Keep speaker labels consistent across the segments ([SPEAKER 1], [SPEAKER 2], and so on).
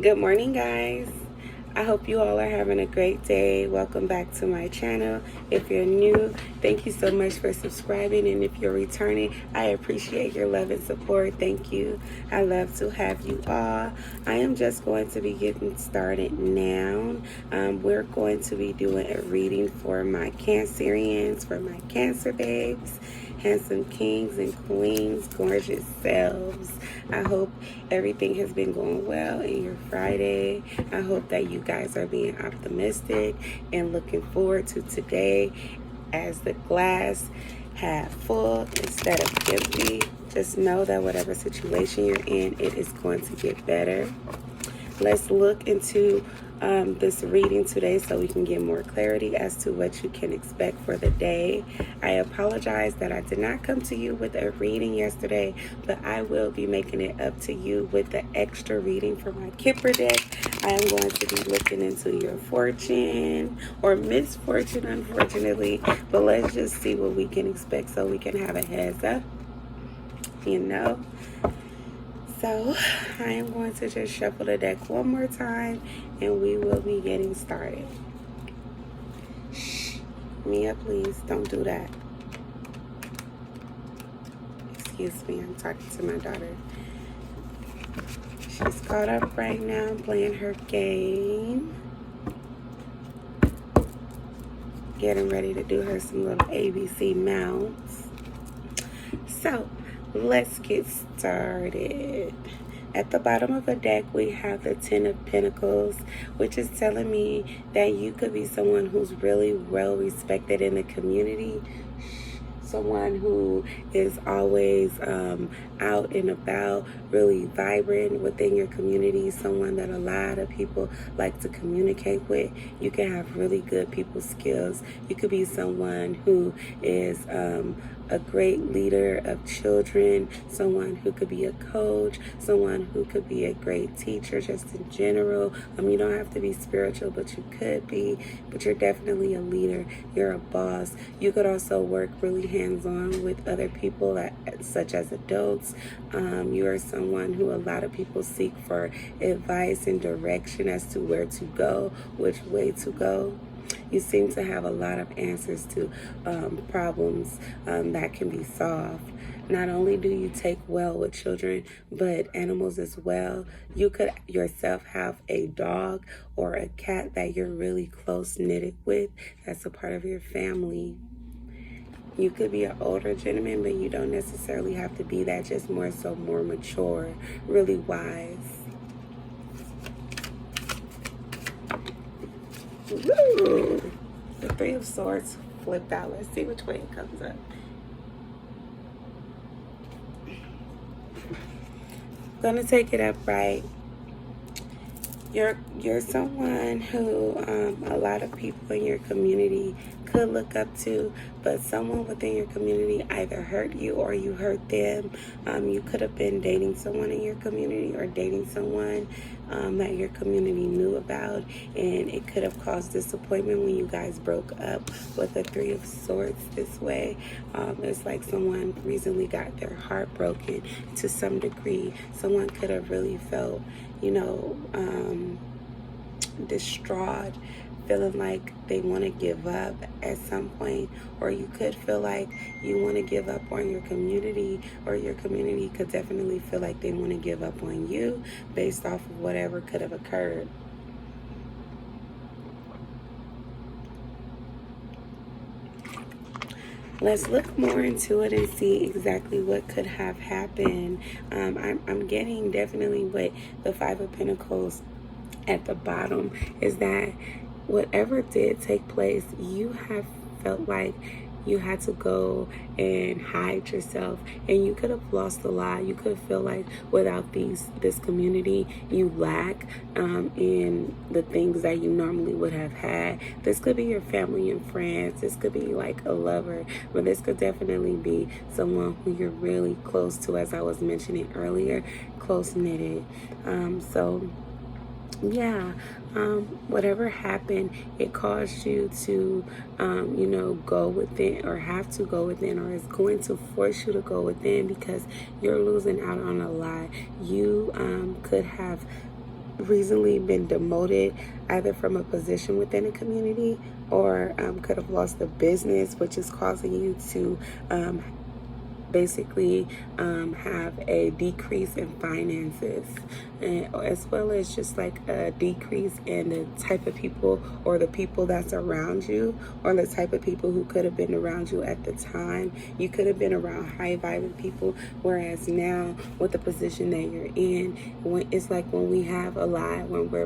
[SPEAKER 1] Good morning, guys. I hope you all are having a great day. Welcome back to my channel. If you're new, thank you so much for subscribing. And if you're returning, I appreciate your love and support. Thank you. I love to have you all. I am just going to be getting started now. We're going to be doing a reading for my Cancerians, for my Cancer babes, handsome kings and queens, gorgeous selves. I hope everything has been going well in your Friday. I hope that you guys are being optimistic and looking forward to today as the glass half full instead of empty. Just know that whatever situation you're in, it is going to get better. Let's look into this reading today so we can get more clarity as to what you can expect for the day. I apologize that I did not come to you with a reading yesterday, but I will be making it up to you with the extra reading for my Kipper deck. I am going to be looking into your fortune or misfortune, unfortunately, but let's just see what we can expect so we can have a heads up, you know. So I am going to just shuffle the deck one more time and we will be getting started. Shh, Mia, please don't do that. Excuse me, I'm talking to my daughter. She's caught up right now playing her game. Getting ready to do her some little ABC mounts. So let's get started. At the bottom of the deck, we have the Ten of Pentacles, which is telling me that you could be someone who's really well respected in the community. Someone who is always out and about, really vibrant within your community, someone that a lot of people like to communicate with. You can have really good people skills. You could be someone who is a great leader of children, someone who could be a coach, someone who could be a great teacher just in general. You don't have to be spiritual, but you could be, but you're definitely a leader. You're a boss. You could also work really hands-on with other people, such as adults. You are someone who a lot of people seek for advice and direction as to where to go, which way to go. You seem to have a lot of answers to problems that can be solved. Not only do you take well with children, but animals as well. You could yourself have a dog or a cat that you're really close-knitted with. That's a part of your family. You could be an older gentleman, but you don't necessarily have to be that, just more so more mature, really wise. Ooh, the Three of Swords flipped out. Let's see which way it comes up. Gonna take it upright. You're someone who a lot of people in your community could look up to, but someone within your community either hurt you or you hurt them. You could have been dating someone in your community or dating someone that your community knew about, and it could have caused disappointment when you guys broke up. With the Three of Swords this way, it's like someone recently got their heart broken to some degree. Someone could have really felt, distraught, feeling like they want to give up at some point, or you could feel like you want to give up on your community, or your community could definitely feel like they want to give up on you based off of whatever could have occurred. Let's look more into it and see exactly what could have happened. I'm getting definitely with the Five of Pentacles at the bottom is that whatever did take place, you have felt like you had to go and hide yourself, and you could have lost a lot. You could feel like without this community, you lack in the things that you normally would have had. This could be your family and friends. This could be like a lover, but this could definitely be someone who you're really close to, as I was mentioning earlier, close-knitted. Yeah, whatever happened, it caused you to, go within, or have to go within, or is going to force you to go within, because you're losing out on a lot. You could have recently been demoted either from a position within a community, or could have lost a business, which is causing you to basically have a decrease in finances, and as well as just like a decrease in the type of people or the people that's around you, or the type of people who could have been around you at the time. You could have been around high vibing people, whereas now with the position that you're in, it's like when we have a lot, when we're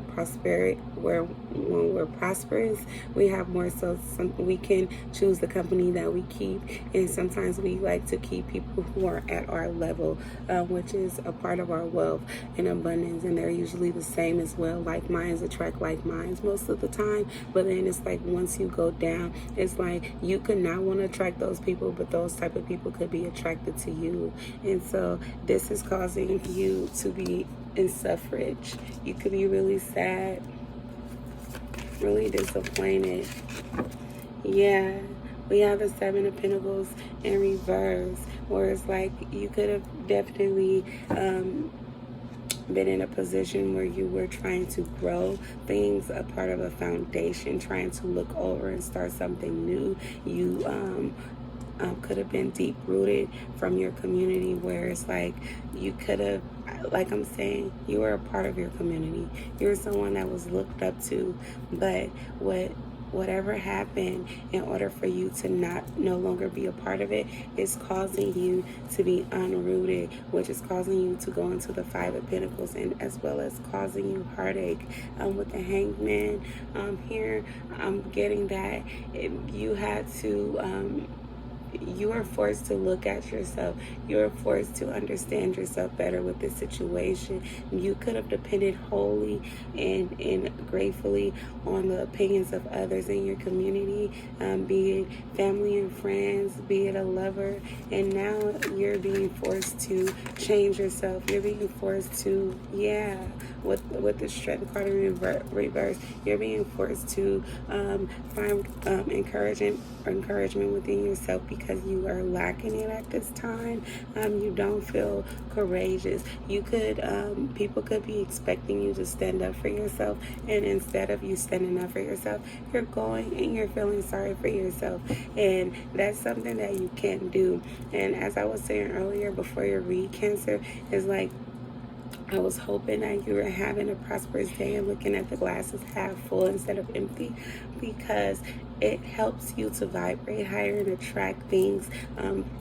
[SPEAKER 1] when we're prosperous, we have more, so we can choose the company that we keep, and sometimes we like to keep people who are at our level, which is a part of our wealth and abundance, and they're usually the same as well. Like minds attract like minds most of the time, but then it's like once you go down, it's like you could not want to attract those people, but those type of people could be attracted to you. And so this is causing you to be in suffrage. You could be really sad, really disappointed. Yeah, we have the Seven of Pentacles in reverse, where it's like you could have definitely been in a position where you were trying to grow things, a part of a foundation, trying to look over and start something new. You could have been deep rooted from your community, where it's like you could have, like I'm saying, you were a part of your community. You were someone that was looked up to, but whatever happened, in order for you to no longer be a part of it, is causing you to be unrooted, which is causing you to go into the Five of Pentacles, and as well as causing you heartache. With the Hangman here, I'm getting that you had to you are forced to look at yourself. You are forced to understand yourself better with this situation. You could have depended wholly and gratefully on the opinions of others in your community, be it family and friends, be it a lover, and now you're being forced to change yourself. You're being forced to, with the Strength card in reverse, you're being forced to find encouragement within yourself, because you are lacking it at this time. You don't feel courageous. You could, people could be expecting you to stand up for yourself, and instead of you standing up for yourself, you're going and you're feeling sorry for yourself, and that's something that you can't do. And as I was saying earlier before your read, Cancer, is like, I was hoping that you were having a prosperous day and looking at the glasses half full instead of empty, because it helps you to vibrate higher and attract things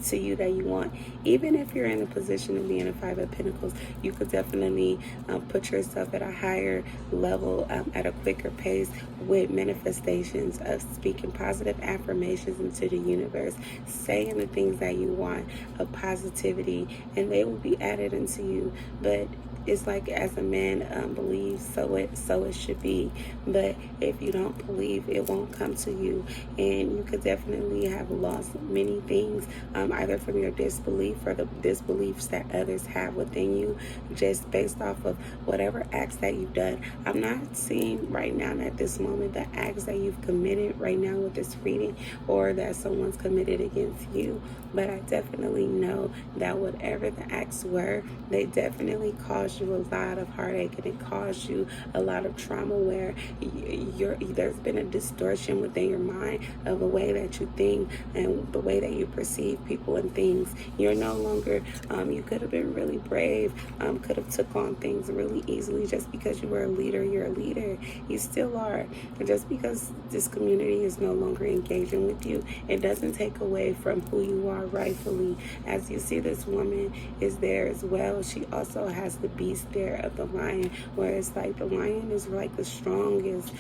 [SPEAKER 1] to you that you want. Even if you're in a position of being a Five of Pentacles, you could definitely put yourself at a higher level at a quicker pace with manifestations of speaking positive affirmations into the universe, saying the things that you want, of positivity, and they will be added into you. But it's like, as a man believes, so it should be. But if you don't believe, it won't come to you, and you could definitely have lost many things, either from your disbelief or the disbeliefs that others have within you, just based off of whatever acts that you've done. I'm not seeing right now at this moment the acts that you've committed right now with this reading, or that someone's committed against you, but I definitely know that whatever the acts were, they definitely caused you a lot of heartache, and it caused you a lot of trauma, where there's been a distortion within your mind of the way that you think and the way that you perceive people and things. You're no longer, you could have been really brave, could have took on things really easily. Just because you were a leader, you're a leader. You still are. And just because this community is no longer engaging with you, it doesn't take away from who you are rightfully. As you see, this woman is there as well. She also has the beast there of the lion, where it's like the lion is like the strongest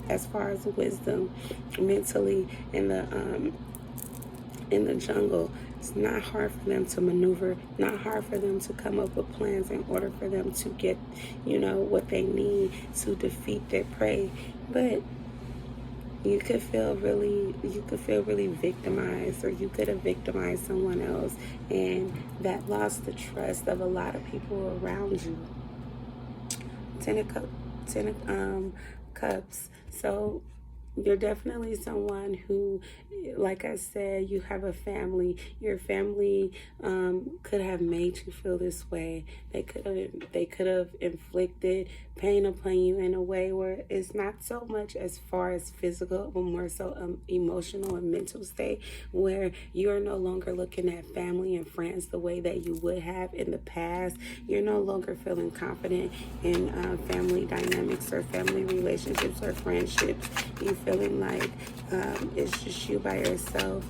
[SPEAKER 1] as far as wisdom mentally in the jungle. It's not hard for them to maneuver, not hard for them to come up with plans in order for them to get, what they need to defeat their prey. But you could feel really victimized, or you could have victimized someone else, and that lost the trust of a lot of people around you. Ten of Cups. So You're definitely someone who, like I said, you have a family. Your family could have made you feel this way. They could have inflicted pain upon you in a way where it's not so much as far as physical, but more so emotional and mental state, where you are no longer looking at family and friends the way that you would have in the past. You're no longer feeling confident in family dynamics or family relationships or friendships. You feeling like it's just you by yourself.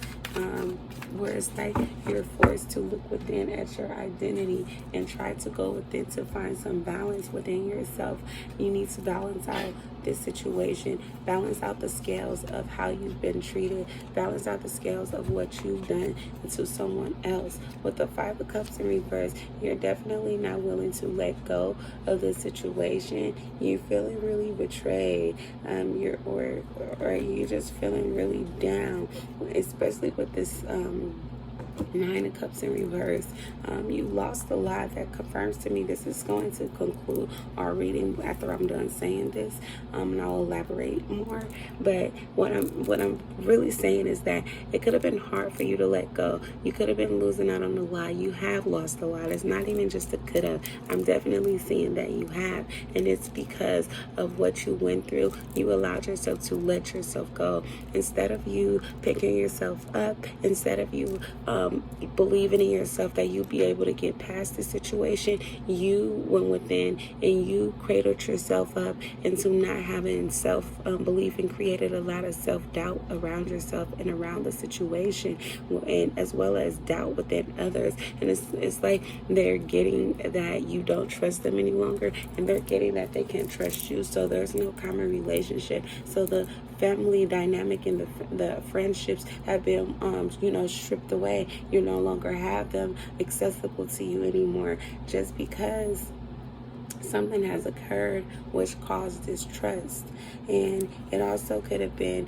[SPEAKER 1] Where it's like you're forced to look within at your identity and try to go within to find some balance within yourself. You need to balance out this situation, balance out the scales of how you've been treated, balance out the scales of what you've done to someone else. With the Five of Cups in reverse, you're definitely not willing to let go of the situation. You're feeling really betrayed, or you're just feeling really down, especially with this Nine of Cups in reverse. You lost a lot. That confirms to me this is going to conclude our reading after I'm done saying this, and I'll elaborate more. But what I'm really saying is that it could have been hard for you to let go. You could have been losing out on a lot. You have lost a lot. It's not even just a could have. I'm definitely seeing that you have, and it's because of what you went through. You allowed yourself to let yourself go instead of you picking yourself up. Instead of you believing in yourself that you'll be able to get past the situation, you went within and you cradled yourself up into not having self-belief and created a lot of self-doubt around yourself and around the situation, and as well as doubt within others. And it's like they're getting that you don't trust them any longer, and they're getting that they can't trust you, so there's no common relationship. So the family dynamic and the friendships have been stripped away. You no longer have them accessible to you anymore, just because something has occurred which caused distrust. And it also could have been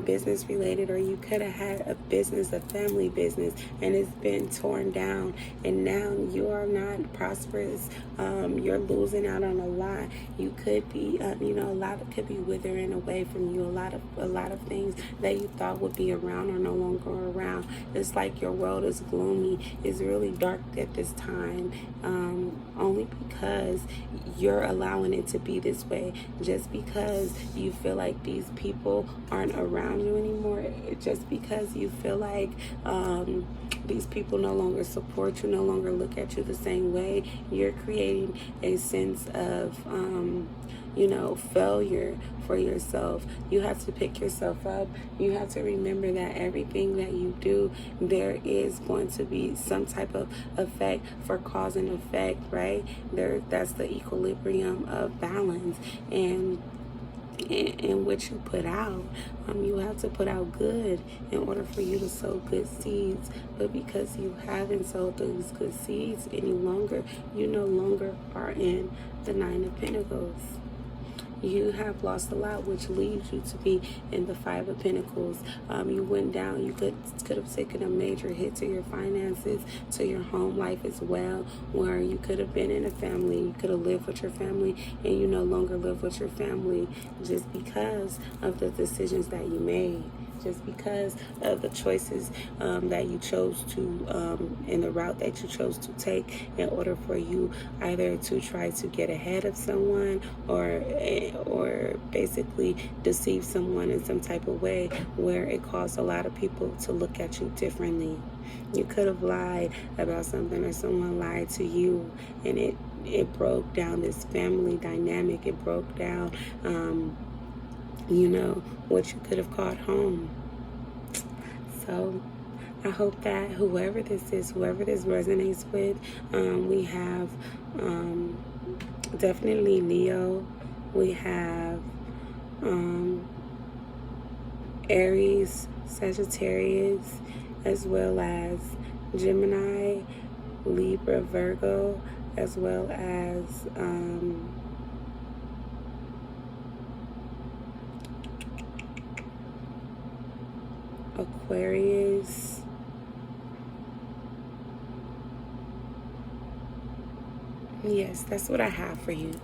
[SPEAKER 1] business related, or you could have had a business, a family business, and it's been torn down, and now you are not prosperous. You're losing out on a lot. You could be a lot could be withering away from you. A lot of things that you thought would be around are no longer around. It's like your world is gloomy. It's really dark at this time, only because you're allowing it to be this way. Just because you feel like these people aren't around you anymore, just because you feel like these people no longer support you, no longer look at you the same way, you're creating a sense of failure for yourself. You have to pick yourself up. You have to remember that everything that you do, there is going to be some type of effect for cause and effect, right? That's the equilibrium of balance. And what you put out, you have to put out good in order for you to sow good seeds. But because you haven't sowed those good seeds any longer, you no longer are in the Nine of Pentacles. You have lost a lot, which leads you to be in the Five of Pentacles. You went down. You could have taken a major hit to your finances, to your home life as well, where you could have been in a family. You could have lived with your family, and you no longer live with your family just because of the decisions that you made. Just because of the choices that you chose to, in the route that you chose to take, in order for you either to try to get ahead of someone, or basically deceive someone in some type of way where it caused a lot of people to look at you differently. You could have lied about something, or someone lied to you, and it broke down this family dynamic. It broke down what you could have called home. So I hope that whoever this resonates with, we have definitely Leo. We have Aries, Sagittarius, as well as Gemini, Libra, Virgo, as well as Aquarius, Yes, that's what I have for you.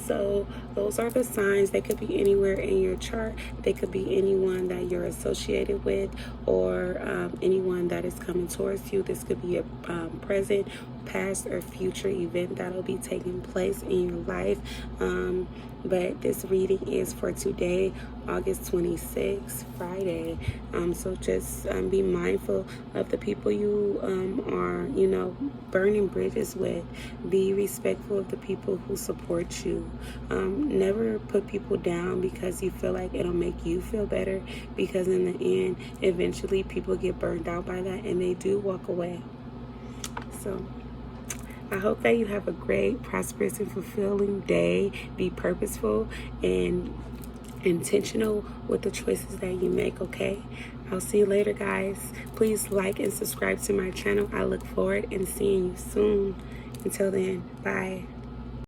[SPEAKER 1] So those are the signs. They could be anywhere in your chart. They could be anyone that you're associated with, or anyone that is coming towards you. This could be a present, past, or future event that'll be taking place in your life. But this reading is for today, August 26th, Friday. So just be mindful of the people you are, burning bridges with. Be respectful of the people who support you. Never put people down because you feel like it'll make you feel better, because in the end, eventually people get burned out by that and they do walk away. So I hope that you have a great, prosperous, and fulfilling day. Be purposeful and intentional with the choices that you make, okay? I'll see you later, guys. Please like and subscribe to my channel. I look forward in seeing you soon. Until then, bye.